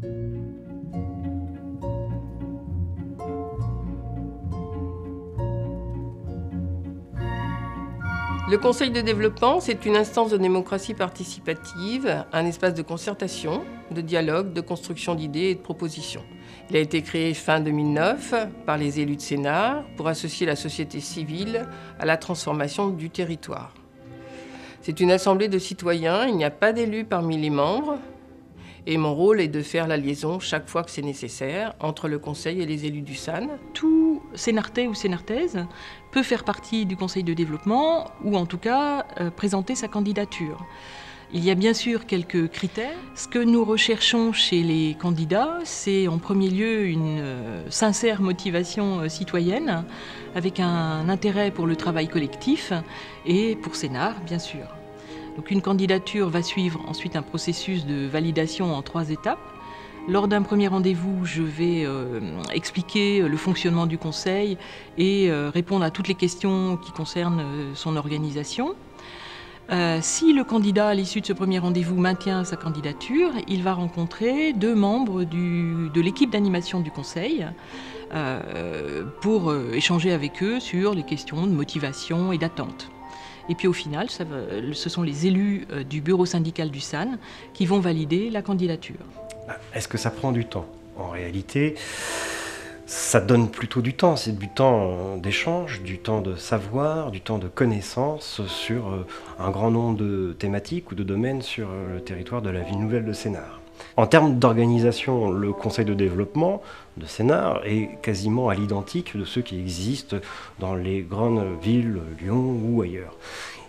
Le Conseil de développement, c'est une instance de démocratie participative, un espace de concertation, de dialogue, de construction d'idées et de propositions. Il a été créé fin 2009 par les élus de Sénart pour associer la société civile à la transformation du territoire. C'est une assemblée de citoyens, il n'y a pas d'élus parmi les membres. Et mon rôle est de faire la liaison chaque fois que c'est nécessaire entre le Conseil et les élus du SAN. Tout Sénartais ou Sénartaise peut faire partie du Conseil de développement ou en tout cas présenter sa candidature. Il y a bien sûr quelques critères. Ce que nous recherchons chez les candidats, c'est en premier lieu une sincère motivation citoyenne avec un intérêt pour le travail collectif et pour Sénart, bien sûr. Donc une candidature va suivre ensuite un processus de validation en 3 étapes. Lors d'un premier rendez-vous, je vais expliquer le fonctionnement du conseil et répondre à toutes les questions qui concernent son organisation. Si le candidat, à l'issue de ce premier rendez-vous, maintient sa candidature, il va rencontrer 2 membres de l'équipe d'animation du conseil pour échanger avec eux sur les questions de motivation et d'attente. Et puis au final, ce sont les élus du bureau syndical du SAN qui vont valider la candidature. Est-ce que ça prend du temps? En réalité, ça donne plutôt du temps. C'est du temps d'échange, du temps de savoir, du temps de connaissance sur un grand nombre de thématiques ou de domaines sur le territoire de la ville nouvelle de Sénart. En termes d'organisation, le conseil de développement de Sénart est quasiment à l'identique de ceux qui existent dans les grandes villes, Lyon ou ailleurs.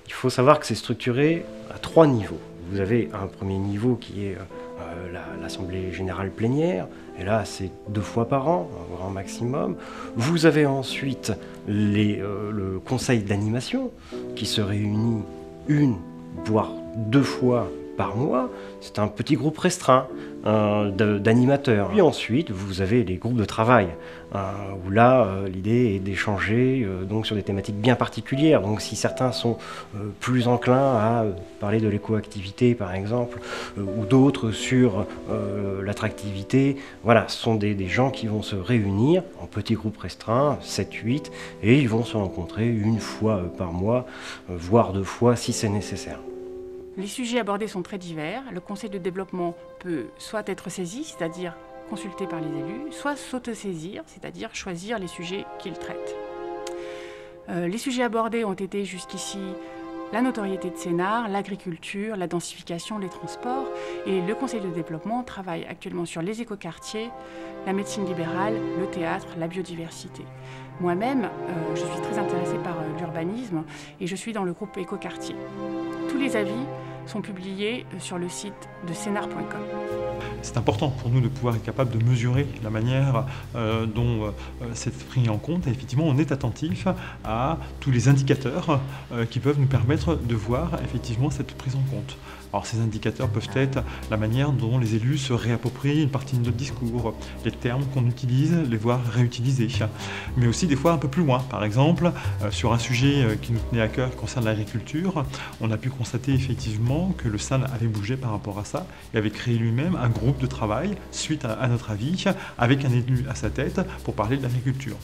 Il faut savoir que c'est structuré à 3 niveaux. Vous avez un premier niveau qui est l'Assemblée générale plénière, et là c'est 2 fois par an, un grand maximum. Vous avez ensuite le conseil d'animation qui se réunit 1 voire 2 fois par mois. C'est un petit groupe restreint d'animateurs. Puis ensuite, vous avez les groupes de travail, où là, l'idée est d'échanger donc sur des thématiques bien particulières. Donc si certains sont plus enclins à parler de l'écoactivité, par exemple, ou d'autres sur l'attractivité, voilà, ce sont des gens qui vont se réunir en petits groupes restreints, 7-8, et ils vont se rencontrer 1 fois par mois, voire 2 fois si c'est nécessaire. Les sujets abordés sont très divers. Le conseil de développement peut soit être saisi, c'est-à-dire consulté par les élus, soit s'autosaisir, c'est-à-dire choisir les sujets qu'il traite. Les sujets abordés ont été jusqu'ici la notoriété de Sénart, l'agriculture, la densification, les transports. Et le conseil de développement travaille actuellement sur les écoquartiers, la médecine libérale, le théâtre, la biodiversité. Moi-même, je suis très intéressée par l'urbanisme et je suis dans le groupe Écoquartier. Tous les avis sont publiés sur le site de sénart.com. C'est important pour nous de pouvoir être capable de mesurer la manière dont c'est pris en compte. Et effectivement, on est attentif à tous les indicateurs qui peuvent nous permettre de voir effectivement cette prise en compte. Alors ces indicateurs peuvent être la manière dont les élus se réapproprient une partie de notre discours, les termes qu'on utilise, les voir réutilisés, mais aussi des fois un peu plus loin. Par exemple, sur un sujet qui nous tenait à cœur qui concerne l'agriculture, on a pu constater effectivement que le SAN avait bougé par rapport à ça et avait créé lui-même un groupe de travail suite à notre avis, avec un élu à sa tête pour parler de l'agriculture.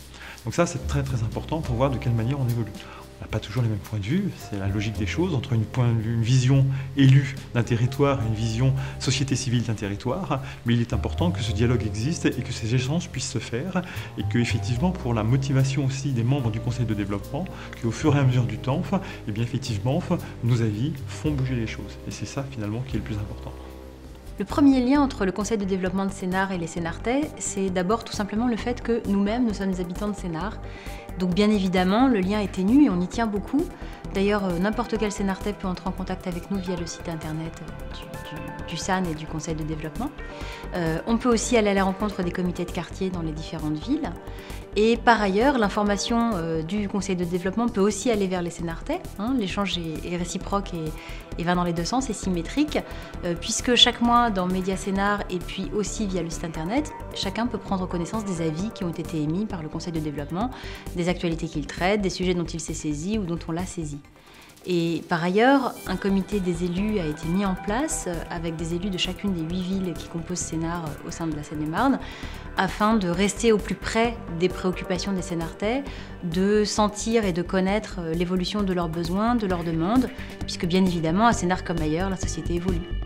Donc ça c'est très très important pour voir de quelle manière on évolue. On n'a pas toujours les mêmes points de vue, c'est la logique des choses, entre une vision élue d'un territoire et une vision société civile d'un territoire, mais il est important que ce dialogue existe et que ces échanges puissent se faire, et que effectivement pour la motivation aussi des membres du conseil de développement, qu'au fur et à mesure du temps, eh bien effectivement nos avis font bouger les choses, et c'est ça finalement qui est le plus important. Le premier lien entre le conseil de développement de Sénart et les Sénartais, c'est d'abord tout simplement le fait que nous-mêmes, nous sommes habitants de Sénart. Donc bien évidemment, le lien est ténu et on y tient beaucoup. D'ailleurs, n'importe quel Sénartais peut entrer en contact avec nous via le site internet du SAN et du conseil de développement. On peut aussi aller à la rencontre des comités de quartier dans les différentes villes. Et par ailleurs, l'information du conseil de développement peut aussi aller vers les Sénartais. L'échange est réciproque et va dans les 2 sens, et symétrique, puisque chaque mois dans Média Sénart et puis aussi via le site internet, chacun peut prendre connaissance des avis qui ont été émis par le conseil de développement, des actualités qu'il traite, des sujets dont il s'est saisi ou dont on l'a saisi. Et par ailleurs, un comité des élus a été mis en place avec des élus de chacune des 8 villes qui composent Sénart au sein de la Seine-et-Marne, afin de rester au plus près des préoccupations des Sénartais, de sentir et de connaître l'évolution de leurs besoins, de leurs demandes, puisque bien évidemment, à Sénart comme ailleurs, la société évolue.